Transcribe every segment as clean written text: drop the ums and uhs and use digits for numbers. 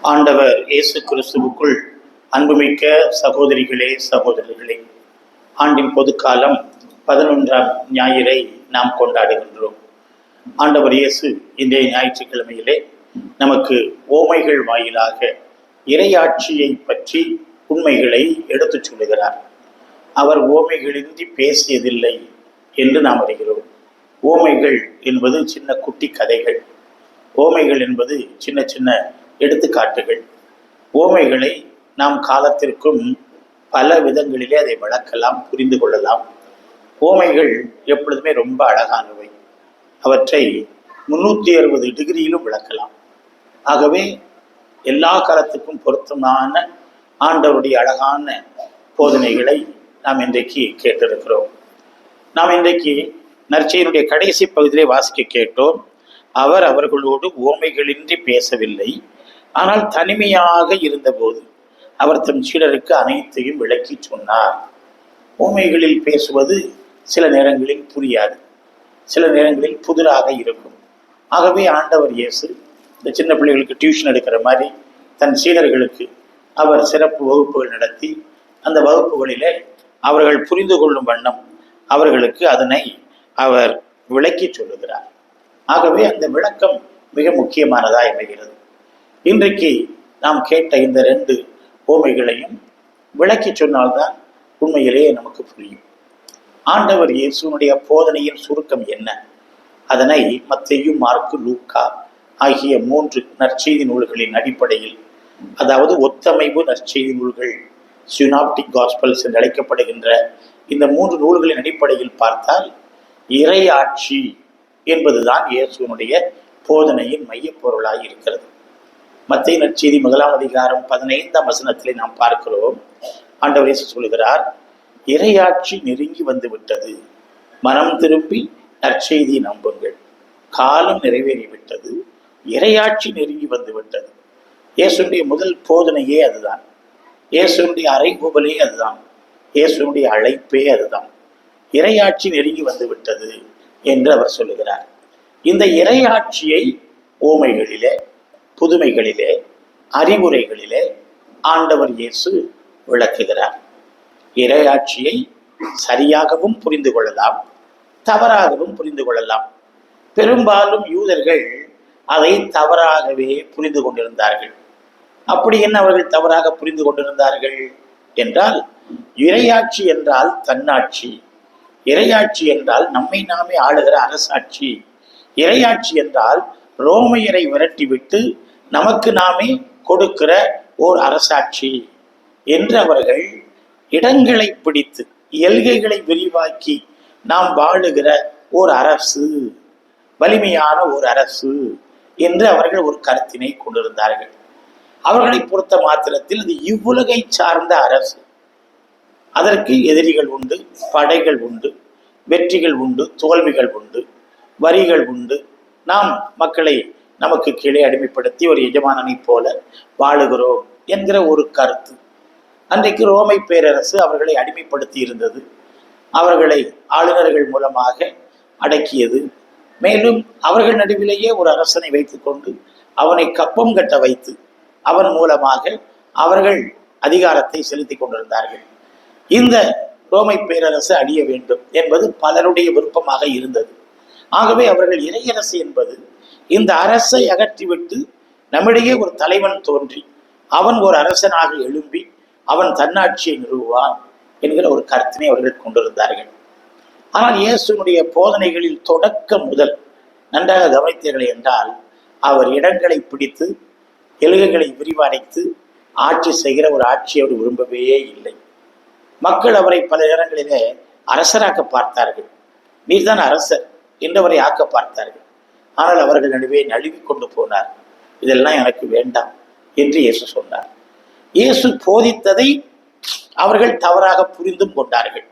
ஆண்டவர் இயேசு கிறிஸ்துவுக்குள் அன்புமிக்க சகோதரிகளே சகோதரர்களே, ஆண்டின் பொதுக்காலம் 11ஆம் ஞாயிறை நாம் கொண்டாடுகின்றோம். ஆண்டவர் இயேசு இன்றைய ஞாயிற்றுக்கிழமையிலே நமக்கு ஓமைகள் வாயிலாக இறையாட்சியை பற்றி உண்மைகளை எடுத்துச் சொல்லுகிறார். அவர் ஓமைகளின்றி பேசியதில்லை என்று நாம் அறிகிறோம். ஓமைகள் என்பது சின்ன குட்டி கதைகள். ஓமைகள் என்பது சின்ன சின்ன எடுத்துக்காட்டுகள். ஓமைகளை நாம் காலத்திற்கும் பல விதங்களிலே அதை விளக்கலாம், புரிந்து கொள்ளலாம். ஓமைகள் எப்பொழுதுமே ரொம்ப அழகானவை. அவற்றை 360 டிகிரியிலும் விளக்கலாம். ஆகவே எல்லா காலத்துக்கும் பொருத்தமான ஆண்டவருடைய அழகான போதனைகளை நாம் இன்றைக்கு கேட்டிருக்கிறோம். நாம் இன்றைக்கு நற்செய்தியினுடைய கடைசி பகுதியிலே வாசிக்க கேட்டோம். அவர் அவர்களோடு ஓமைகளின்றி பேசவில்லை, ஆனால் தனிமையாக இருந்தபோது அவர் தம் சீடருக்கு அனைத்தையும் விளக்கி சொன்னார். ஓமைகளில் பேசுவது சில நேரங்களில் புரியாது, சில நேரங்களில் புதிராக இருக்கும். ஆகவே ஆண்டவர் இயேசு இந்த சின்ன பிள்ளைகளுக்கு டியூஷன் எடுக்கிற மாதிரி தன் சீடர்களுக்கு அவர் சிறப்பு வகுப்புகள் நடத்தி அந்த வகுப்புகளிலே அவர்கள் புரிந்து கொள்ளும் வண்ணம் அவர்களுக்கு அதனை அவர் விளக்கி சொல்லுகிறார். ஆகவே அந்த விளக்கம் மிக முக்கியமானதாக அமைகிறது. இன்றைக்கு நாம் கேட்ட இந்த 2 ஓமைகளையும் விளக்கி சொன்னால்தான் உண்மையிலேயே நமக்கு புரியும். ஆண்டவர் இயேசுனுடைய போதனையின் சுருக்கம் என்ன? அதனை மத்தேயு, மார்க்கு, லூக்கா ஆகிய 3 நற்செய்தி நூல்களின் அடிப்படையில், அதாவது ஒத்தமைவு நற்செய்தி நூல்கள், சினாப்டிக் காஸ்பல்ஸ் என்று அழைக்கப்படுகின்ற இந்த 3 நூல்களின் அடிப்படையில் பார்த்தால் இறையாட்சி என்பதுதான் இயேசுனுடைய போதனையின் மையப் பொருளாக இருக்கிறது. மத்தேயு நற்செய்தி 1ஆம் அதிகாரம் 15ஆம் வசனத்திலே நாம் பார்க்கிறோம். ஆண்டவர் இயேசு சொல்கிறார், இறையாட்சி நெருங்கி வந்து விட்டது, மனம் திரும்பி நற்செய்தியை நம்புங்கள், காலம் நிறைவேறிவிட்டது, இறையாட்சி நெருங்கி வந்து விட்டது. இயேசுடைய முதல் போதனையே அதுதான். இயேசுடைய அறைகூவலே அதுதான். இயேசுடைய அழைப்பே அதுதான். இறையாட்சி நெருங்கி வந்து விட்டது என்று அவர் சொல்லுகிறார். இந்த இறையாட்சியை ஓமைகளிலே, புதுமைகளிலே, அறிவுரைகளிலே ஆண்டவர் இயேசு விளக்குகிறார். இறையாட்சியை சரியாகவும் புரிந்து கொள்ளலாம், தவறாகவும் புரிந்து கொள்ளலாம். பெரும்பாலும் யூதர்கள் அதை தவறாகவே புரிந்து கொண்டிருந்தார்கள். அப்படி என்ன அவர்கள் தவறாக புரிந்து கொண்டிருந்தார்கள் என்றால், இறையாட்சி என்றால் தன்னாட்சி, இறையாட்சி என்றால் நம்மை நாமே ஆளுகிற அரசாட்சி, இறையாட்சி என்றால் ரோமையரை விரட்டிவிட்டு நமக்கு நாமே கொடுக்கிற ஓர் அரசாட்சி என்று அவர்கள் இடங்களை பிடித்து, எல்கைகளை விரிவாக்கி நாம் வாழுகிற ஓர் அரசு, வலிமையான ஒரு அரசு என்று அவர்கள் ஒரு கருத்தினை கொண்டிருந்தார்கள். அவர்களை பொறுத்த மாத்திரத்தில் அது இவ்வுலகை சார்ந்த அரசு. அதற்கு எதிரிகள் உண்டு, படைகள் உண்டு, வெற்றிகள் உண்டு, தோல்விகள் உண்டு, வரிகள் உண்டு. நாம் மக்களை நமக்கு கீழே அடிமைப்படுத்தி ஒரு எஜமானனை போல வாழுகிறோம் என்கிற ஒரு கருத்து. அன்றைக்கு ரோமை பேரரசு அவர்களை அடிமைப்படுத்தி இருந்தது. அவர்களை ஆளுநர்கள் மூலமாக அடக்கியது. மேலும் அவர்கள் நடுவிலேயே ஒரு அரசனை வைத்துக்கொண்டு அவனை கப்பம் கட்ட வைத்து அவன் மூலமாக அவர்கள் அதிகாரத்தை செலுத்தி கொண்டிருந்தார்கள். இந்த ரோமை பேரரசு அழிய வேண்டும் என்பது பலருடைய விருப்பமாக இருந்தது. ஆகவே அவர்கள் இறையரசு என்பது இந்த அரசை அகற்றிவிட்டு நம்மிடையே ஒரு தலைவன் தோன்றி அவன் ஒரு அரசனாக எழும்பி அவன் தன்னாட்சியை நிறுவுவான் என்கிற ஒரு கருத்தினை அவர்கள் கொண்டிருந்தார்கள். ஆனால் இயேசுனுடைய போதனைகளில் தொடக்கம் முதல் நன்றாக கவனித்தீர்கள் என்றால், அவர் இடங்களை பிடித்து எல்கைகளை விரிவடைத்து ஆட்சி செய்கிற ஒரு ஆட்சியை அவர் விரும்பவே இல்லை. மக்கள் அவரை பல நேரங்களிலே அரசராக்க பார்த்தார்கள். நீர்தான் அரசர் என்று அவரை ஆக்க பார்த்தார்கள். ஆனால் அவர்கள் நடுவே நழுவி கொண்டு போனார். இதெல்லாம் எனக்கு வேண்டாம் என்று இயேசு சொன்னார். இயேசு போதித்ததை அவர்கள் தவறாக புரிந்தும் கொண்டார்கள்.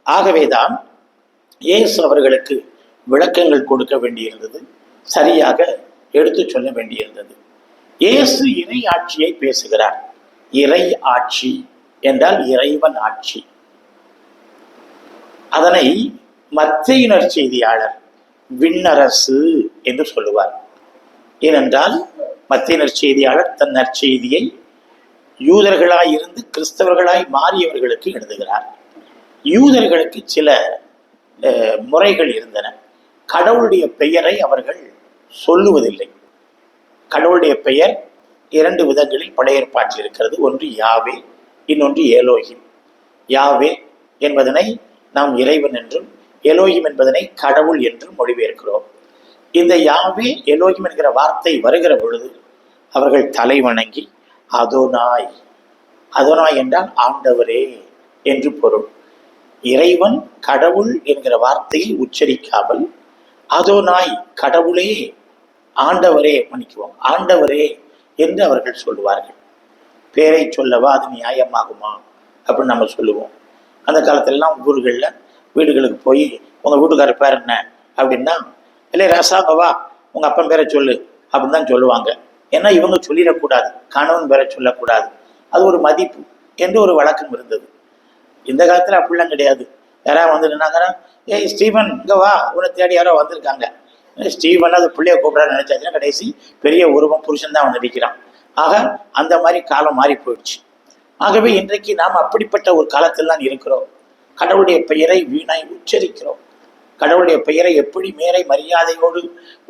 ஆகவேதான் இயேசு அவர்களுக்கு விளக்கங்கள் கொடுக்க வேண்டியிருந்தது, சரியாக எடுத்து சொல்ல வேண்டியிருந்தது. இயேசு இறை ஆட்சியை பேசுகிறார். இறை ஆட்சி என்றால் இறைவன் ஆட்சி. அதனை மத்தேயு நற்செய்தியாளர் விண்ணரசு என்று சொல்லுவார். ஏனென்றால் மத்திய நற்செய்தியாளர் தன் நற்செய்தியை யூதர்களாய் இருந்து கிறிஸ்தவர்களாய் மாறியவர்களுக்கு எழுதுகிறார். யூதர்களுக்கு சில முறைகள் இருந்தன. கடவுளுடைய பெயரை அவர்கள் சொல்லுவதில்லை. கடவுளுடைய பெயர் 2 விதங்களில் பழைய ஏற்பாட்டில் இருக்கிறது. ஒன்று யாவே, இன்னொன்று எலோஹிம். யாவே என்பதனை நாம் இறைவன் என்றும், எலோஹிம் என்பதனை கடவுள் என்றும் மொழிபெயர்க்கிறோம். இந்த யாவே எலோஹிம் என்கிற வார்த்தை வருகிற பொழுது அவர்கள் தலை வணங்கி அதோனாய், அதோனாய் என்றால் ஆண்டவரே என்று பொருள். இறைவன் கடவுள் என்கிற வார்த்தையை உச்சரிக்காமல் அதோனாய் கடவுளே, ஆண்டவரே, மன்னிக்குவோம், ஆண்டவரே என்று அவர்கள் சொல்லுவார்கள். பேரை சொல்லவா அது நியாயமாகுமா அப்படின்னு நம்ம சொல்லுவோம். அந்த காலத்திலலாம் ஊர்களில் வீடுகளுக்கு போய் உங்கள் வீட்டுக்காரர் பேர் என்ன அப்படின்னா, இல்லை ரசாங்கவா உங்கள் அப்பன் பேரை சொல்லு அப்படின்னு தான் சொல்லுவாங்க. ஏன்னா இவங்க சொல்லிடக்கூடாது, கணவன் பேரை சொல்லக்கூடாது, அது ஒரு மதிப்பு என்று ஒரு வழக்கம் இருந்தது. இந்த காலத்தில் அப்படிலாம் கிடையாது. யாராவது வந்து நின்னாங்கன்னா, ஏய் ஸ்டீவன் இங்கே வா, உன்னை தேடி யாரோ வந்திருக்காங்க. ஸ்டீவன் அது பிள்ளைய கூப்பிடான்னு நினைச்சாச்சுன்னா கடைசி பெரிய உருவம் புருஷன் தான் வந்து நிற்கிறான். ஆக அந்த மாதிரி காலம் மாறி போயிடுச்சு. ஆகவே இன்றைக்கு நாம் அப்படிப்பட்ட ஒரு காலத்தில் தான் இருக்கிறோம். கடவுளுடைய பெயரை வீணாய் உச்சரிக்கிறோம். கடவுளுடைய பெயரை எப்படி மேரை மரியாதையோடு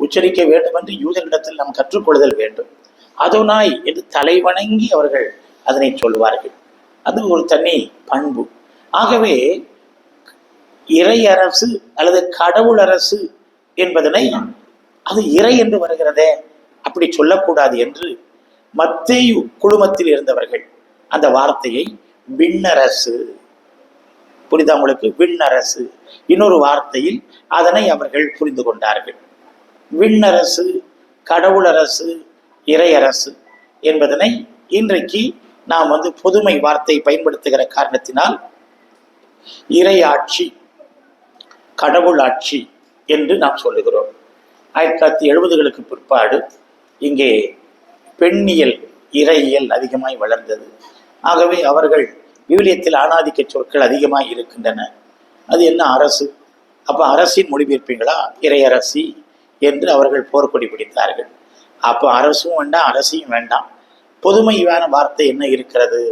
உச்சரிக்க வேண்டும் என்று யூதர்களிடத்தில் நாம் கற்றுக்கொள்ளுதல் வேண்டும். அதோனாய் என்று தலைவணங்கி அவர்கள் அதனை சொல்வார்கள். அது ஒரு தனி பண்பு. ஆகவே இறையரசு அல்லது கடவுள் அரசு என்பதனை அது இறை என்று வருகிறதே, அப்படி சொல்லக்கூடாது என்று மத்தேயு குழுமத்தில் இருந்தவர்கள் அந்த வார்த்தையை விண்ணரசு, புரிதா உங்களுக்கு, விண்ணரசு, இன்னொரு வார்த்தையில் அதனை அவர்கள் புரிந்து கொண்டார்கள். விண்ணரசு, கடவுளரசு, இறையரசு என்பதனை இன்றைக்கு நாம் பொதுமை வார்த்தை பயன்படுத்துகிற காரணத்தினால் இறையாட்சி, கடவுள் ஆட்சி என்று நாம் சொல்லுகிறோம். 1970களுக்கு பிற்பாடு இங்கே பெண்ணியல், இறையியல் அதிகமாய் வளர்ந்தது. ஆகவே அவர்கள் விவிலியத்தில் ஆணாதிக்க சொற்கள் அதிகமாக இருக்கின்றன. அது என்ன அரசு, அப்போ அரசின் மொழிபெயர்ப்பீங்களா, இறையரசி என்று அவர்கள் போர்க்கொடி பிடித்தார்கள். அப்போ அரசும் வேண்டாம், அரசியும் வேண்டாம், பொதுமையான வார்த்தை என்ன இருக்கிறது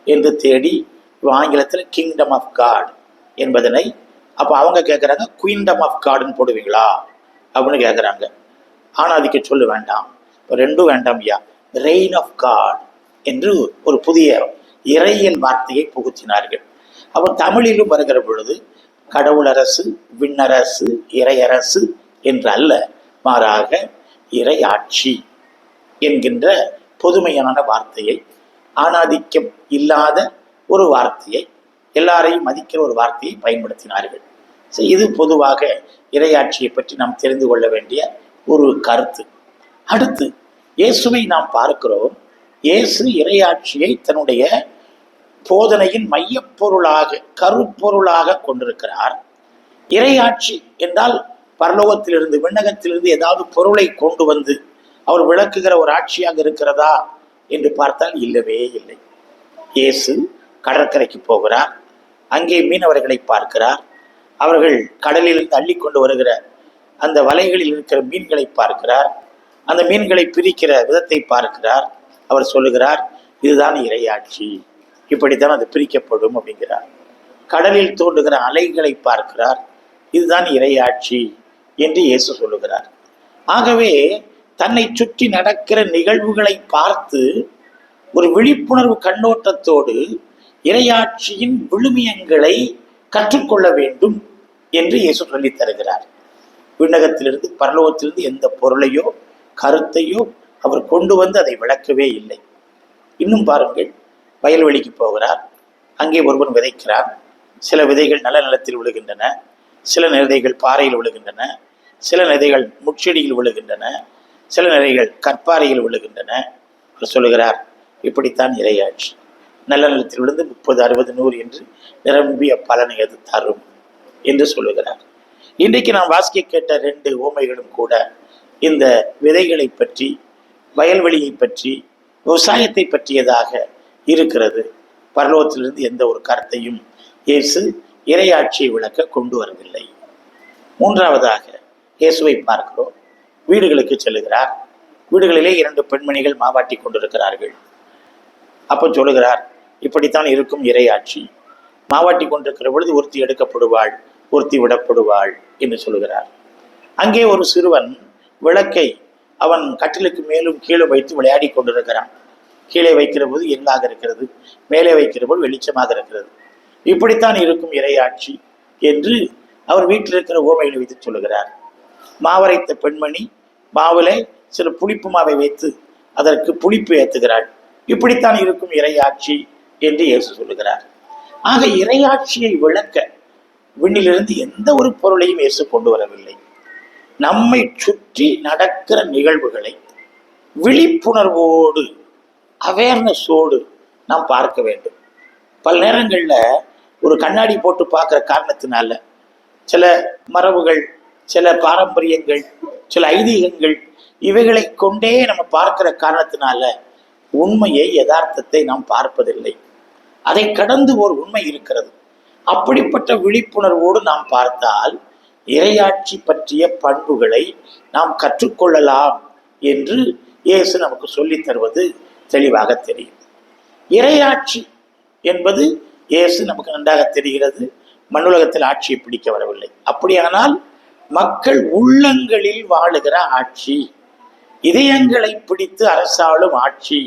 என்று தேடி ஆங்கிலத்தில் கிங்டம் ஆஃப் காட் என்பதனை, அப்போ அவங்க கேட்குறாங்க குயின்டம் ஆஃப் காடுன்னு போடுவீங்களா அப்படின்னு கேட்குறாங்க. ஆணாதிக்க சொல்லு வேண்டாம், இப்போ ரெண்டும் வேண்டாம் ஐயா, ரெயின் ஆஃப் காட் என்று ஒரு புதிய இறையியல் வார்த்தையை புகுத்தினார்கள். அப்போ தமிழிலும் வருகிற பொழுது கடவுளரசு, விண்ணரசு, இறையரசு என்று அல்ல, மாறாக இறையாட்சி என்கின்ற பொதுமையான வார்த்தையை, ஆணாதிக்கம் இல்லாத ஒரு வார்த்தையை, எல்லாரையும் மதிக்கிற ஒரு வார்த்தையை பயன்படுத்தினார்கள். இது பொதுவாக இறையாட்சியை பற்றி நாம் தெரிந்து கொள்ள வேண்டிய ஒரு கருத்து. அடுத்து இயேசுவை நாம் பார்க்கிறோம். இயேசு இறையாட்சியை தன்னுடைய போதனையின் மையப்பொருளாக, கருப்பொருளாக கொண்டிருக்கிறார். இறையாட்சி என்றால் பரலோகத்திலிருந்து, விண்ணகத்திலிருந்து ஏதாவது பொருளை கொண்டு வந்து அவர் விளக்குகிற ஒரு ஆட்சியாக இருக்கிறதா என்று பார்த்தால் இல்லவே இல்லை. இயேசு கடற்கரைக்கு போகிறார், அங்கே மீனவர்களை பார்க்கிறார். அவர்கள் கடலிலிருந்து அள்ளி கொண்டு வருகிற அந்த வலைகளில் இருக்கிற மீன்களை பார்க்கிறார். அந்த மீன்களை பிரிக்கிற விதத்தை பார்க்கிறார். அவர் சொல்லுகிறார், இதுதான் இறையாட்சி, இப்படித்தான் அது பிரிக்கப்படும் அப்படிங்கிறார். கடலில் தோன்றுகிற அலைகளை பார்க்கிறார், இதுதான் இறையாட்சி என்று இயேசு சொல்லுகிறார். ஆகவே தன்னை சுற்றி நடக்கிற நிகழ்வுகளை பார்த்து ஒரு விழிப்புணர்வு கண்ணோட்டத்தோடு இறையாட்சியின் விழுமியங்களை கற்றுக்கொள்ள வேண்டும் என்று இயேசு சொல்லித் தருகிறார். விண்ணகத்திலிருந்து, பரலோகத்திலிருந்து எந்த பொருளையோ கருத்தையோ அவர் கொண்டு வந்து அதை விளக்கவே இல்லை. இன்னும் பாருங்கள், வயல்வெளிக்கு போகிறார், அங்கே ஒருவன் விதைக்கிறார். சில விதைகள் நல்ல நிலத்தில் விழுகின்றன, சில விதைகள் பாறையில் விழுகின்றன, சில விதைகள் முட்செடியில் விழுகின்றன, சில விதைகள் கற்பாறையில் விழுகின்றன. அவர் சொல்லுகிறார், இப்படித்தான் இறையாட்சி, நல்ல நிலத்தில் விழுந்து 30, 60, 100 என்று நிரம்பிய பலனை அது தரும் என்று சொல்லுகிறார். இன்றைக்கு நாம் வாசிக்க கேட்ட 2 ஓமைகளும் கூட இந்த விதைகளை பற்றி, வயல்வெளியை பற்றி, விவசாயத்தை பற்றியதாக இருக்கிறது. பரலோகத்திலிருந்து எந்த ஒரு கருத்தையும் இயேசு இறையாட்சியை விளக்க கொண்டு வரவில்லை. 3வதாக இயேசுவை பார்க்கிறோம். வீடுகளுக்கு செல்லுகிறார். வீடுகளிலே 2 பெண்மணிகள் மாவாட்டி கொண்டிருக்கிறார்கள். அப்போ சொல்லுகிறார், இப்படித்தான் இருக்கும் இறையாட்சி. மாவாட்டி கொண்டிருக்கிற பொழுது ஒருத்தி எடுக்கப்படுவாள், ஒருத்தி விடப்படுவாள் என்று சொல்லுகிறார். அங்கே ஒரு சிறுவன் விளக்கை அவன் கட்டிலுக்கு மேலும் கீழும் வைத்து விளையாடி கொண்டிருக்கிறான். கீழே வைக்கிற போது இருளாக இருக்கிறது, மேலே வைக்கிற போது வெளிச்சமாக இருக்கிறது. இப்படித்தான் இருக்கும் இறையாட்சி என்று அவர் வீட்டில் இருக்கிற ஓமையில் வைத்து சொல்லுகிறார். மாவரைத்த பெண்மணி மாவிலே சில புளிப்பு மாவை வைத்து அதற்கு புளிப்பு ஏற்றுகிறாள். இப்படித்தான் இருக்கும் இறையாட்சி என்று இயேசு சொல்லுகிறார். ஆக இறையாட்சியை விளக்க விண்ணிலிருந்து எந்த ஒரு பொருளையும் இயேசு கொண்டு வரவில்லை. நம்மை சுற்றி நடக்கிற நிகழ்வுகளை விழிப்புணர்வோடு, அவேர்னஸோடு நாம் பார்க்க வேண்டும். பல நேரங்களில் ஒரு கண்ணாடி போட்டு பார்க்குற காரணத்தினால சில மரபுகள், சில பாரம்பரியங்கள், சில ஐதீகங்கள் இவைகளை கொண்டே நம்ம பார்க்கிற காரணத்தினால உண்மையை, யதார்த்தத்தை நாம் பார்ப்பதில்லை. அதை கடந்து ஒரு உண்மை இருக்கிறது. அப்படிப்பட்ட விழிப்புணர்வோடு நாம் பார்த்தால் இறையாட்சி பற்றிய பண்புகளை நாம் கற்றுக்கொள்ளலாம் என்று இயேசு நமக்கு சொல்லித் தருவது தெளிவாக தெரியும். இறையாட்சி என்பது இயேசு நமக்கு நன்றாக தெரிகிறது, மண்ணுலகத்தில் ஆட்சியை பிடிக்க வரவில்லை. அப்படியானால் மக்கள் உள்ளங்களில் வாழுகிற ஆட்சி, இதயங்களை பிடித்து அரசாளும் ஆட்சி,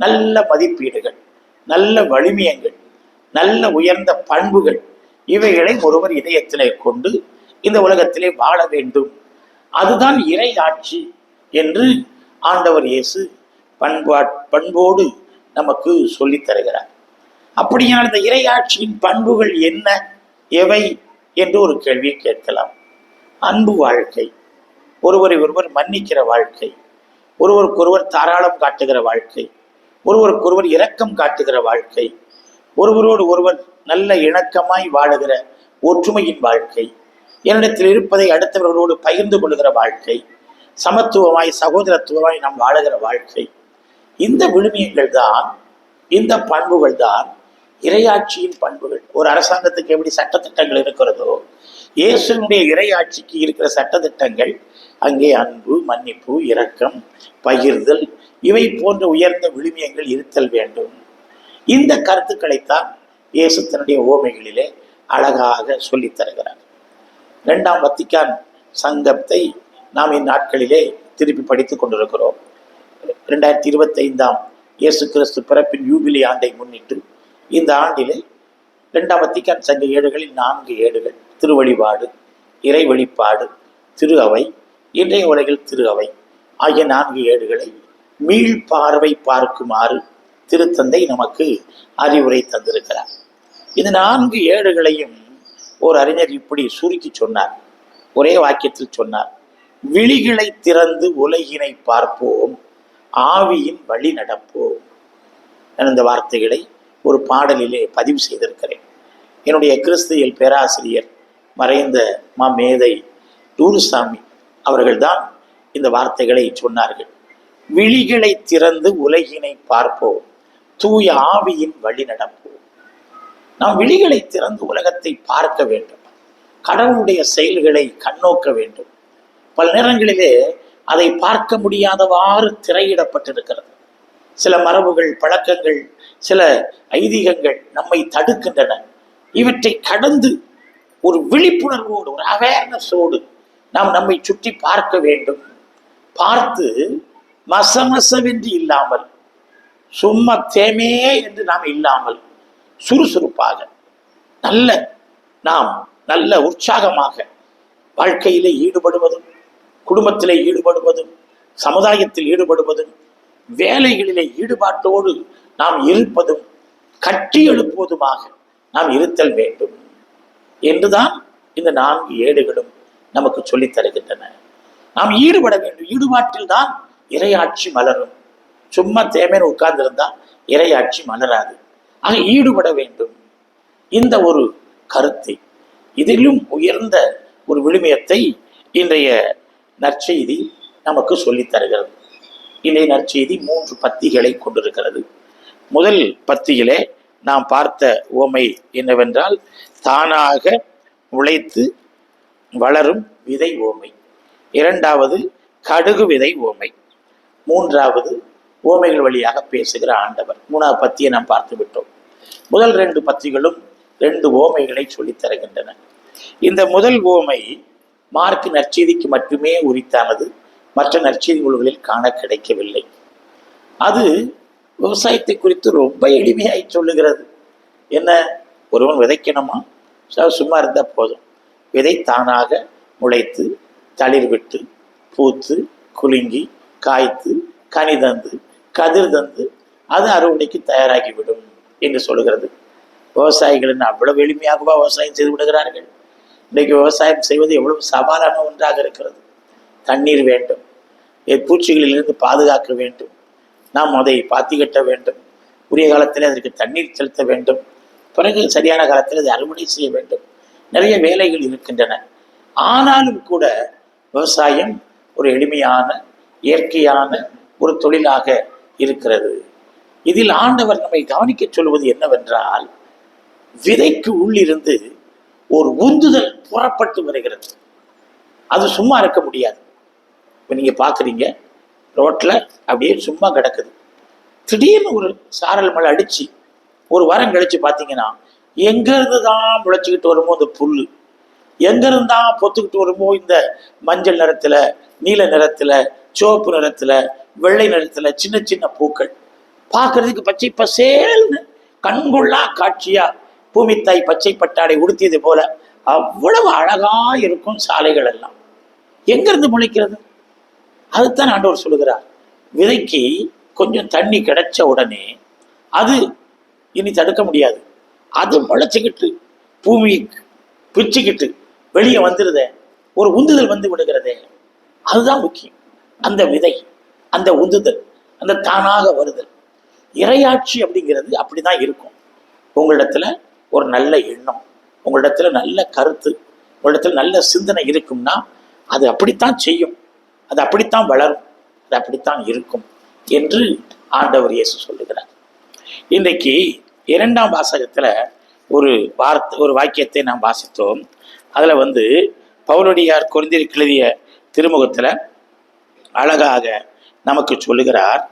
நல்ல மதிப்பீடுகள், நல்ல வலிமையங்கள், நல்ல உயர்ந்த பண்புகள், இவைகளை ஒருவர் இதயத்திலே கொண்டு இந்த உலகத்திலே வாழ வேண்டும். அதுதான் இறை ஆட்சி என்று ஆண்டவர் இயேசு பண்போடு நமக்கு சொல்லித் தருகிறார். அப்படியான இந்த இறை ஆட்சியின் பண்புகள் என்ன, எவை என்று ஒரு கேள்வியை கேட்கலாம். அன்பு வாழ்க்கை, ஒருவரை ஒருவர் மன்னிக்கிற வாழ்க்கை, ஒருவருக்கொருவர் தாராளம் காட்டுகிற வாழ்க்கை, ஒருவருக்கொருவர் இரக்கம் காட்டுகிற வாழ்க்கை, ஒருவரோடு ஒருவர் நல்ல இணக்கமாய் வாழுகிற ஒற்றுமையின் வாழ்க்கை, என்னிடத்தில் இருப்பதை அடுத்தவர்களோடு பகிர்ந்து கொள்கிற வாழ்க்கை, சமத்துவமாய் சகோதரத்துவமாய் நாம் வாழுகிற வாழ்க்கை, இந்த விழுமியங்கள் தான், இந்த பண்புகள் தான் இறையாட்சியின் பண்புகள். ஒரு அரசாங்கத்துக்கு எப்படி சட்டத்திட்டங்கள் இருக்கிறதோ, இயேசுனுடைய இறையாட்சிக்கு இருக்கிற சட்டத்திட்டங்கள் அங்கே அன்பு, மன்னிப்பு, இரக்கம், பகிர்தல், இவை போன்ற உயர்ந்த விழுமியங்கள் இருத்தல் வேண்டும். இந்த கருத்துக்களைத்தான் இயேசு தன்னுடைய ஓமைகளிலே அழகாக சொல்லித் தருகிறார். 2ஆம் வத்திக்கான் சங்கத்தை நாம் இந்நாட்களிலே திருப்பி படித்துக் கொண்டிருக்கிறோம். 2025 இயேசு கிறிஸ்து பிறப்பின் யூபிலி ஆண்டை முன்னிட்டு இந்த ஆண்டிலே 2ஆம் வத்திக்கான் சங்க ஏடுகளில் 4 ஏடுகள், திருவழிபாடு, இறை வெளிப்பாடு, திரு அவை, இன்றைய உலகில் திரு அவை ஆகிய 4 ஏடுகளை மீள் பார்வை பார்க்குமாறு திருத்தந்தை நமக்கு அறிவுரை தந்திருக்கிறார். இந்த 4 ஏடுகளையும் ஒரு அறிஞர் இப்படி சுருக்கி சொன்னார், ஒரே வாக்கியத்தில் சொன்னார்: விழிகளை திறந்து உலகினை பார்ப்போம், ஆவியின் வழி நடப்போம். நான் இந்த வார்த்தைகளை ஒரு பாடலிலே பதிவு செய்திருக்கிறேன். என்னுடைய கிறிஸ்தியல் பேராசிரியர் மறைந்த மேதை டூருசாமி அவர்கள்தான் இந்த வார்த்தைகளை சொன்னார்கள். விழிகளை திறந்து உலகினை பார்ப்போம், தூய ஆவியின் வழி நடப்போம். நாம் விழிகளை திறந்து உலகத்தை பார்க்க வேண்டும், கடவுளுடைய செயல்களை கண்ணோக்க வேண்டும். பல நேரங்களிலே அதை பார்க்க முடியாதவாறு திரையிடப்பட்டிருக்கிறது. சில மரபுகள், பழக்கங்கள், சில ஐதீகங்கள் நம்மை தடுக்கின்றன. இவற்றை கடந்து ஒரு விழிப்புணர்வோடு, ஒரு அவேர்னஸோடு நாம் நம்மை சுற்றி பார்க்க வேண்டும். பார்த்து மசமசவென்று இல்லாமல், சும்மா தேமே என்று நாம் இல்லாமல், சுறுசுறுப்பாக நல்ல உற்சாகமாக வாழ்க்கையிலே ஈடுபடுவதும், குடும்பத்திலே ஈடுபடுவதும், சமுதாயத்தில் ஈடுபடுவதும், வேலைகளிலே ஈடுபாட்டோடு நாம் இருப்பதும், கட்டி எழுப்புவதுமாக நாம் இருத்தல் வேண்டும் என்றுதான் இந்த 4 ஏடுகளும் நமக்கு சொல்லித் தருகின்றன. நாம் ஈடுபட வேண்டும். ஈடுபாட்டில் தான் இறையாட்சி மலரும். சும்மா தேமேன்னு உட்கார்ந்திருந்தா இறையாட்சி மலராது. ஆக ஈடுபட வேண்டும். இந்த ஒரு கருத்தை, இதிலும் உயர்ந்த ஒரு விழுமியத்தை இன்றைய நற்செய்தி நமக்கு சொல்லித் தருகிறது. இன்றைய நற்செய்தி 3 பத்திகளை கொண்டிருக்கிறது. முதல் பத்தியிலே நாம் பார்த்த உவமை என்னவென்றால், தானாக உழைத்து வளரும் விதை உவமை. 2வது கடுகு விதை உவமை. மூன்றாவது ஓமைகள் வழியாக பேசுகிற ஆண்டவர். மூணாவது பத்தியை நாம் பார்த்து விட்டோம். முதல் 2 பத்திகளும் 2 ஓமைகளை சொல்லித் தருகின்றன. இந்த முதல் ஓமை மார்க் நற்செய்திக்கு மட்டுமே உரித்தானது, மற்ற நற்செய்தி நூல்களில் காண கிடைக்கவில்லை. அது விவசாயத்தை குறித்து ரொம்ப எளிமையாய் சொல்லுகிறது. என்ன, ஒருவன் விதைக்கணுமா, சும்மா இருந்தால் போதும், விதை தானாக முளைத்து தளிர் விட்டு பூத்து குலுங்கி காய்த்து கனி தந்து கதிர் தந்து அது அறுவடைக்கு தயாராகிவிடும் என்று சொல்லுகிறது. விவசாயிகள் அவ்வளவு எளிமையாகவா விவசாயம் செய்து விடுகிறார்கள்? இன்றைக்கு விவசாயம் செய்வது எவ்வளவு சவாலான ஒன்றாக இருக்கிறது. தண்ணீர் வேண்டும், பூச்சிகளிலிருந்து பாதுகாக்க வேண்டும், நாம் அதை பாத்தி கட்ட வேண்டும், உரிய காலத்தில் அதற்கு தண்ணீர் செலுத்த வேண்டும், பிறகு சரியான காலத்தில் அதை அறுவடை செய்ய வேண்டும். நிறைய வேலைகள் இருக்கின்றன. ஆனாலும் கூட விவசாயம் ஒரு எளிமையான இயற்கையான ஒரு தொழிலாக இருக்கிறது. இதில் ஆண்டவர் நம்மை கவனிக்க சொல்வது என்னவென்றால், விதைக்கு உள்ளிருந்து ஒரு உந்துதல் புறப்பட்டு வருகிறது. அது சும்மா இருக்க முடியாது. இப்போ நீங்கள் பார்க்குறீங்க, ரோட்டில் அப்படியே சும்மா கிடக்குது. திடீர்னு ஒரு சாரல் மழை அடித்து ஒரு வாரம் கழித்து பார்த்தீங்கன்னா, எங்கேருந்து தான் முளைச்சிக்கிட்டு வருமோ இந்த புல், எங்கேருந்தா பொத்துக்கிட்டு வருமோ இந்த மஞ்சள் நிறத்தில், நீல நிறத்தில், சிவப்பு நிறத்தில், வெள்ளை நிறத்தில் சின்ன சின்ன பூக்கள் பார்க்கறதுக்கு பச்சை பசேல்னு கண்கொள்ளா காட்சியா பூமித்தாய் பச்சை பட்டாடை உடுத்தியது போல அவ்வளவு அழகா இருக்கும் சாலைகள் எல்லாம். எங்கிருந்து முளைக்கிறது? அதுதான் ஆண்டவர் சொல்லுகிறார். விதைக்கு கொஞ்சம் தண்ணி கிடைச்ச உடனே அது இனி தடுக்க முடியாது. அது முளைச்சிக்கிட்டு பூமி பிச்சுக்கிட்டு வெளியே வந்துடுதே, ஒரு உந்துதல் வந்து விடுகிறதே. அதுதான் முக்கியம். அந்த விதை, அந்த உந்துதல், அந்த தானாக வருதல். இறையாட்சி அப்படிங்கிறது அப்படிதான் இருக்கும். உங்களிடத்துல ஒரு நல்ல எண்ணம், உங்களிடத்துல நல்ல கருத்து, உங்களிடத்துல நல்ல சிந்தனை இருக்கும்னா அது அப்படித்தான் செய்யும், அது அப்படித்தான் வளரும், அது அப்படித்தான் இருக்கும் என்று ஆண்டவர் இயேசு சொல்லுகிறார். இன்றைக்கு 2ஆம் வாசகத்துல ஒரு வாக்கியத்தை நாம் வாசித்தோம். அதுல பவுலடியார் கொரிந்தியருக்கு எழுதிய திருமுகத்துல அழகாக நமக்கு சொல்லுகிறார்.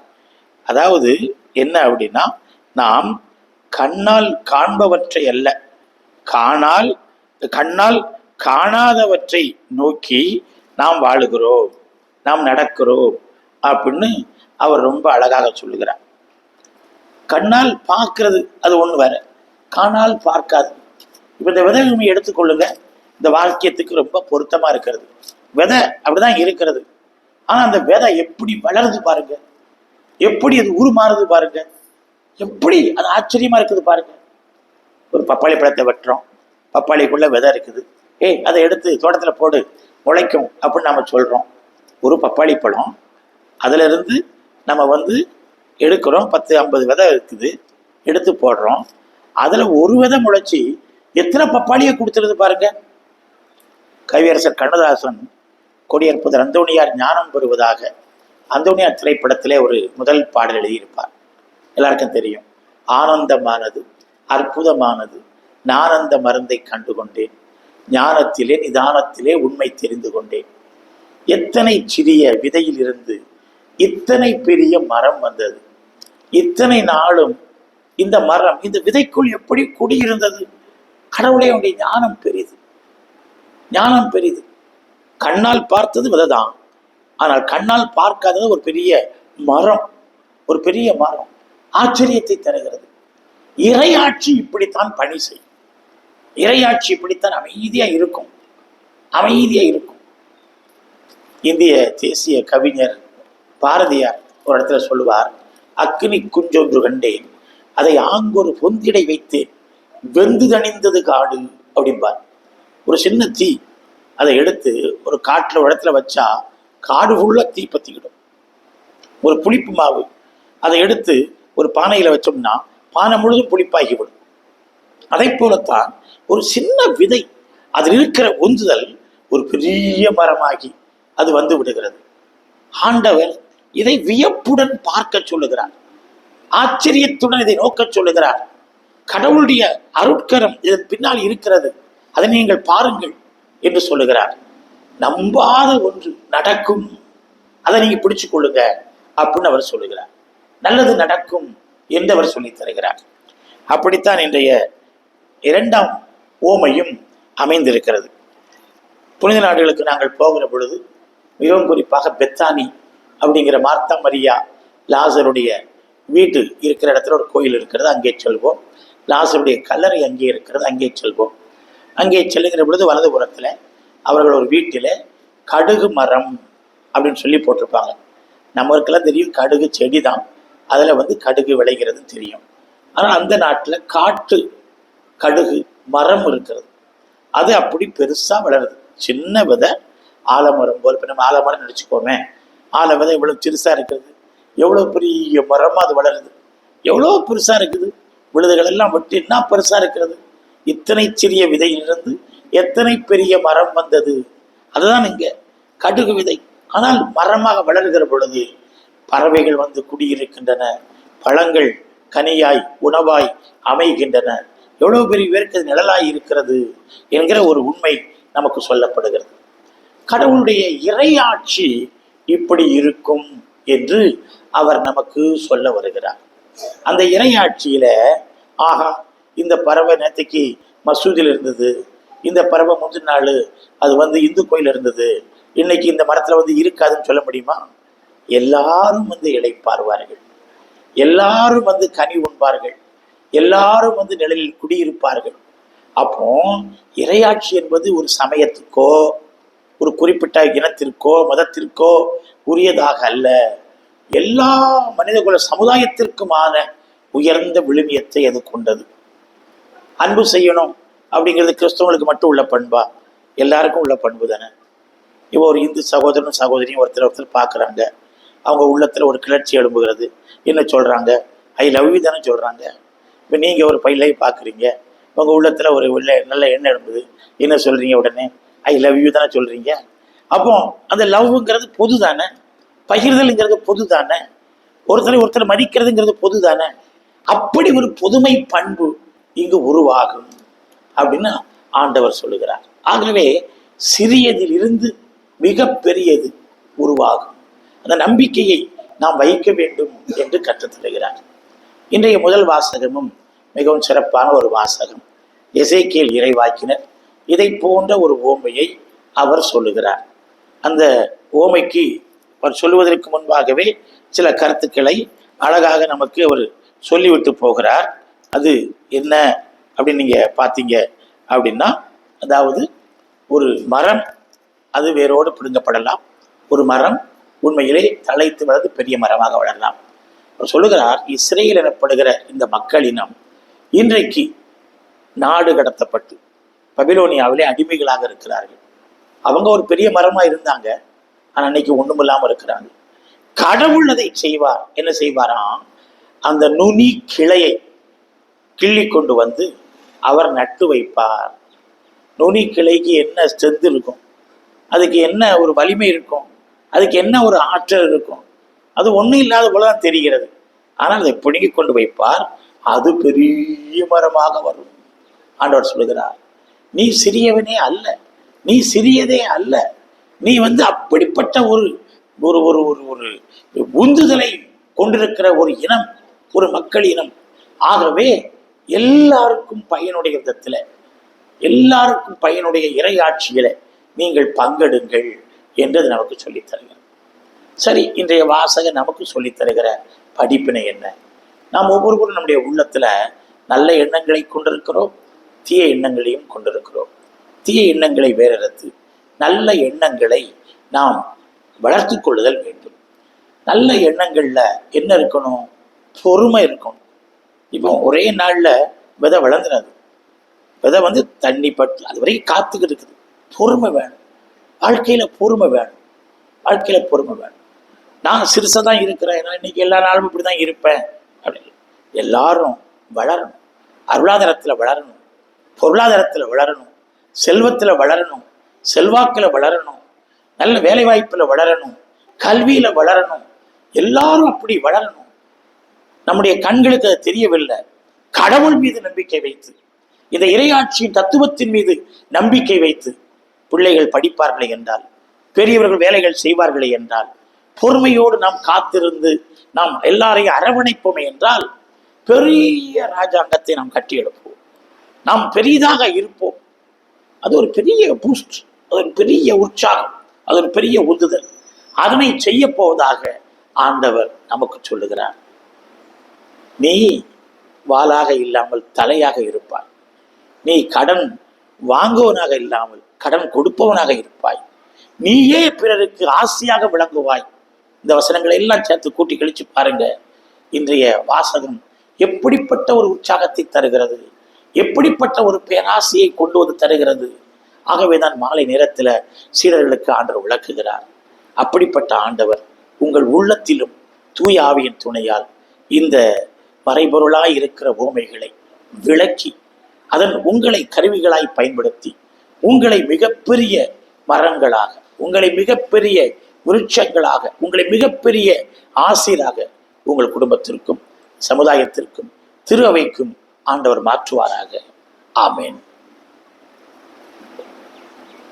அதாவது என்ன அப்படின்னா, நாம் கண்ணால் காண்பவற்றை அல்ல, கண்ணால் காணாதவற்றை நோக்கி நாம் வாழுகிறோம், நாம் நடக்கிறோம் அப்படின்னு அவர் ரொம்ப அழகாக சொல்லுகிறார். கண்ணால் பார்க்கிறது அது ஒண்ணு வேற, காணால் பார்க்காது. இப்ப இந்த விதை பூமியை எடுத்துக்கொள்ளுங்க, இந்த வாக்கியத்துக்கு ரொம்ப பொருத்தமா இருக்கிறது. விதை அப்படிதான் இருக்கிறது. ஆனா அந்த விதை எப்படி வளருது பாருங்க, எப்படி அது உருமாறுது பாருங்க, எப்படி அது ஆச்சரியமா இருக்குது பாருங்க. ஒரு பப்பாளி பழத்தை வெட்டுறோம், பப்பாளிக்குள்ள விதை இருக்குது, அதை எடுத்து தோட்டத்துல போடு முளைக்கும் அப்படின்னு நாம சொல்றோம். ஒரு பப்பாளி பழம், அதுல இருந்து நம்ம எடுக்கிறோம், 10-50 விதை இருக்குது, எடுத்து போடுறோம். அதுல ஒரு விதை முளைச்சி எத்தனை பப்பாளியை கொடுத்துருது பாருங்க. கவியரசர் கண்ணதாசன் கொடியற்புதர் அந்தோணியார் ஞானம் பெறுவதாக அந்தோணியார் திரைப்படத்திலே ஒரு முதல் பாடல் எழுதியிருப்பார், எல்லாருக்கும் தெரியும். ஆனந்தமானது அற்புதமானது, நானந்த மருந்தை கண்டு கொண்டேன், ஞானத்திலே நிதானத்திலே உண்மை தெரிந்து கொண்டேன். எத்தனை சிறிய விதையில் இருந்து இத்தனை பெரிய மரம் வந்தது. இத்தனை நாளும் இந்த மரம் இந்த விதைக்குள் எப்படி குடியிருந்தது? கடவுளே, உடைய ஞானம் பெரிது, ஞானம் பெரிது. கண்ணால் பார்த்தது விதைதான், ஆனால் கண்ணால் பார்க்காதது ஒரு பெரிய மரம், ஒரு பெரிய மரம். ஆச்சரியத்தை தருகிறது. இறையாட்சி இப்படித்தான் பணி செய்யும். இறையாட்சி இப்படித்தான் அமைதியா இருக்கும், அமைதியா இருக்கும். இந்திய தேசிய கவிஞர் பாரதியார் ஒரு இடத்துல சொல்லுவார், அக்னி குஞ்சொன்று கண்டேன், அதை ஆங்கொரு பொந்திடை வைத்தேன், வெந்து தணிந்தது காடு அப்படிம்பார். ஒரு சின்ன தீ, அதை எடுத்து ஒரு காட்டுல இடத்துல வச்சா காடு ஃபுல்லா தீ பத்திக்கிடும். ஒரு புளிப்பு மாவு, அதை எடுத்து ஒரு பானையில வச்சோம்னா பானை முழுதும் புளிப்பாகிவிடும். அதை போலத்தான் ஒரு சின்ன விதை, அதில் இருக்கிற உந்துதல் ஒரு பெரிய மரமாகி அது வந்து விடுகிறது. ஆண்டவர் இதை வியப்புடன் பார்க்க சொல்லுகிறார், ஆச்சரியத்துடன் இதை நோக்க சொல்லுகிறார். கடவுளுடைய அருட்கரம் இதன் பின்னால் இருக்கிறது, அதை நீங்கள் பாருங்கள் என்று சொல்லுகிறார். நம்பாத ஒன்று நடக்கும், அதை நீங்க பிடிச்சு கொள்ளுங்க அப்படின்னு அவர் சொல்லுகிறார். நல்லது நடக்கும் என்று அவர் சொல்லித் தருகிறார். அப்படித்தான் இன்றைய இரண்டாம் ஓமையும் அமைந்திருக்கிறது. புனித நாடுகளுக்கு நாங்கள் போகிற பொழுது மிகவும் குறிப்பாக பெத்தானி அப்படிங்கிற மார்த்தா மரியா லாசருடைய வீட்டு இருக்கிற இடத்துல ஒரு கோயில் இருக்கிறது, அங்கே செல்வோம். லாசருடைய கல்லறை அங்கே இருக்கிறது, அங்கே செல்வோம். அங்கே செல்லுகிற பொழுது வலதுபுறத்தில் அவர்கள் ஒரு வீட்டில் கடுகு மரம் அப்படின்னு சொல்லி போட்டிருப்பாங்க. நம்மளுக்கெல்லாம் தெரியும் கடுகு செடி தான், அதில் கடுகு விளைகிறதுன்னு தெரியும். ஆனால் அந்த நாட்டில் காட்டு கடுகு மரம் இருக்கிறது. அது அப்படி பெருசாக வளருது. சின்ன விதை ஆலமரம் போல். இப்போ நம்ம ஆலமரம் நினச்சிக்கோமே, ஆல விதை இவ்வளோ சிறுசாக இருக்கிறது, எவ்வளோ பெரிய மரமாக அது வளருது, எவ்வளோ பெருசாக இருக்குது. விழுதுகள் எல்லாம் வெட்டி என்ன பெருசாக இருக்கிறது. இத்தனை சிறிய விதையிலிருந்து எத்தனை பெரிய மரம் வந்தது. அதுதான் இங்கே கடுகு விதை. ஆனால் மரமாக வளர்கிற பொழுது பறவைகள் குடியிருக்கின்றன, பழங்கள் கனியாய் உணவாய் அமைகின்றன. எவ்வளவு பெரிய பேருக்கு நிழலாய் இருக்கிறது என்கிற ஒரு உண்மை நமக்கு சொல்லப்படுகிறது. கடவுளுடைய இறையாட்சி இப்படி இருக்கும் என்று அவர் நமக்கு சொல்ல வருகிறார். அந்த இறையாட்சியில ஆகா, இந்த பறவை நேற்றுக்கு மசூதியில் இருந்தது, இந்த பறவை முந்தின நாள் அது இந்து கோயில் இருந்தது, இன்னைக்கு இந்த மரத்துல இருக்காதுன்னு சொல்ல முடியுமா? எல்லாரும் இளைப்பாறுவார்கள், எல்லாரும் கனி உண்பார்கள், எல்லாரும் நிழலில் குடியிருப்பார்கள். அப்போ இறையாட்சி என்பது ஒரு சமயத்துக்கோ ஒரு குறிப்பிட்ட இனத்திற்கோ மதத்திற்கோ உரியதாக அல்ல, எல்லா மனிதகுல சமுதாயத்திற்குமான உயர்ந்த விழுமியத்தை அது கொண்டது. அன்பு செய்யணும் அப்படிங்கிறது கிறிஸ்தவங்களுக்கு மட்டும் உள்ள பண்பா? எல்லாருக்கும் உள்ள பண்பு தானே. இப்போ ஒரு இந்து சகோதரனும் சகோதரியும் ஒருத்தர் பார்க்குறாங்க, அவங்க உள்ளத்தில் ஒரு கிளர்ச்சி எழும்புகிறது. என்ன சொல்கிறாங்க? ஐ லவ் யூ தானே சொல்கிறாங்க. இப்போ நீங்கள் ஒரு பையனை பார்க்குறீங்க, உங்கள் உள்ளத்தில் ஒரு நல்ல எண்ணம் எழும்புது, என்ன சொல்கிறீங்க? உடனே ஐ லவ் யூ தானே சொல்கிறீங்க. அப்போ அந்த லவ்ங்கிறது பொது தானே, பகிர்தலுங்கிறது பொது தானே, ஒருத்தர் மதிக்கிறதுங்கிறது பொது தானே. அப்படி ஒரு பொதுமை பண்பு இங்கு உருவாகும் அப்படின்னு ஆண்டவர் சொல்லுகிறார். ஆகவே சிறியதில் இருந்து மிக பெரியது உருவாகும். அந்த நம்பிக்கையை நாம் வைக்க வேண்டும் என்று கற்றுத்தருகிறார். இன்றைய முதல் வாசகமும் மிகவும் சிறப்பான ஒரு வாசகம். எசேக்கியேல் இறைவாக்கினர் இதை போன்ற ஒரு ஓமையை அவர் சொல்லுகிறார். அந்த ஓமைக்கு அவர் சொல்லுவதற்கு முன்பாகவே சில கருத்துக்களை அழகாக நமக்கு அவர் சொல்லிவிட்டு போகிறார். அது என்ன அப்படின்னு நீங்க பார்த்தீங்க அப்படின்னா, அதாவது ஒரு மரம் அது வேரோடு பிடுங்கப்படலாம், ஒரு மரம் உண்மையிலே தலைத்து வளர்ந்து பெரிய மரமாக வளரலாம். அவர் சொல்லுகிறார், இஸ்ரேல் எனப்படுகிற இந்த மக்களினம் இன்றைக்கு நாடு கடத்தப்பட்டு பபிலோனியாவிலே அடிமைகளாக இருக்கிறார்கள். அவங்க ஒரு பெரிய மரமா இருந்தாங்க, ஆனா அன்னைக்கு ஒண்ணும் இல்லாம இருக்கிறாங்க. கடவுள் அதை செய்வார். என்ன செய்வாராம்? அந்த நுனி கிளையை கிள்ளி கொண்டு அவர் நட்டு வைப்பார். நுனி கிளைக்கு என்ன ஸ்ட்ரென்த் இருக்கும், அதுக்கு என்ன ஒரு வலிமை இருக்கும், அதுக்கு என்ன ஒரு ஆற்றல் இருக்கும், அது ஒன்றும் இல்லாத போலதான் தெரிகிறது. ஆனால் அதை பிடுங்கி கொண்டு வைப்பார், அது பெரிய மரமாக வரும். ஆண்டவர் சொல்லுகிறார், நீ சிறியவனே அல்ல, நீ சிறியதே அல்ல, நீ அப்படிப்பட்ட ஒரு ஒரு ஒரு ஒரு ஒரு உந்துதலை கொண்டிருக்கிற ஒரு இனம், ஒரு மக்கள் இனம். ஆகவே எல்லாருக்கும் பயனுடைய விதத்துல, எல்லாருக்கும் பயனுடைய இறையாட்சியில நீங்கள் பங்கெடுங்கள் என்று நமக்கு சொல்லித் தருகிறார். சரி, இன்றைய வாசகம் நமக்கு சொல்லித் தருகிற படிப்பினை என்ன? நாம் ஒவ்வொருவரும் நம்முடைய உள்ளத்துல நல்ல எண்ணங்களை கொண்டிருக்கிறோம், தீய எண்ணங்களையும் கொண்டிருக்கிறோம். தீய எண்ணங்களை வேறறுத்து நல்ல எண்ணங்களை நாம் வளர்த்து கொள்ளுதல் வேண்டும். நல்ல எண்ணங்கள்ல என்ன இருக்கணும்? பொறுமை இருக்கணும். இப்போ ஒரே நாள்ல விதை வளர்ந்துடாது. விதை தண்ணி பட்டு அது வரைக்கும் காத்துக்கிட்டு இருக்குது. பொறுமை வேணும், வாழ்க்கையில பொறுமை வேணும், வாழ்க்கையில பொறுமை வேணும். நான் சிறுசா தான் இருக்கிறேன், நான் இன்னைக்கு எல்லா நாளும் இப்படிதான் இருப்பேன் அப்படின்னு எல்லாரும் வளரணும். அருளாதாரத்துல வளரணும், பொருளாதாரத்துல வளரணும், செல்வத்துல வளரணும், செல்வாக்குல வளரணும், நல்ல வேலை வாய்ப்புல வளரணும், கல்வியில வளரணும். எல்லாரும் அப்படி வளரணும். நம்முடைய கண்களுக்கு அது தெரியவில்லை. கடவுள் மீது நம்பிக்கை வைத்து, இந்த இறையாட்சியின் தத்துவத்தின் மீது நம்பிக்கை வைத்து பிள்ளைகள் படிப்பார்களே என்றால், பெரியவர்கள் வேலைகள் செய்வார்களே என்றால், பொறுமையோடு நாம் காத்திருந்து நாம் எல்லாரையும் அரவணைப்போமே என்றால் பெரிய ராஜாங்கத்தை நாம் கட்டியெடுப்போம். நாம் பெரிதாக இருப்போம். அது ஒரு பெரிய பூஸ்ட், அது ஒரு பெரிய உற்சாகம், அது ஒரு பெரிய உந்துதல். அதனை செய்ய போவதாக ஆண்டவர் நமக்கு சொல்லுகிறார். நீ வாளாக இல்லாமல் தலையாக இருப்பாய். நீ கடன் வாங்குவனாக இல்லாமல் கடன் கொடுப்பவனாக இருப்பாய். நீயே பிறருக்கு ஆசையாக விளங்குவாய். இந்த வசனங்களை எல்லாம் சேர்த்து கூட்டி கழிச்சு பாருங்க. இன்றைய வாசகம் எப்படிப்பட்ட ஒரு உற்சாகத்தை தருகிறது, எப்படிப்பட்ட ஒரு பேராசையை கொண்டு வந்து தருகிறது. ஆகவேதான் மாலை நேரத்தில் சீடர்களுக்கு ஆண்டவர் விளக்குகிறார். அப்படிப்பட்ட ஆண்டவர் உங்கள் உள்ளத்திலும் தூய ஆவியின் துணையால் இந்த மறைபொருளாய் இருக்கிற உவமைகளை விளக்கி அதன் உங்களை கருவிகளாய் பயன்படுத்தி உங்களை மிகப்பெரிய மரங்களாக, உங்களை மிகப்பெரிய விருட்சங்களாக, உங்களை மிகப்பெரிய ஆசீராக உங்கள் குடும்பத்திற்கும் சமுதாயத்திற்கும் திரு அவைக்கும் ஆண்டவர் மாற்றுவாராக. ஆமேன்.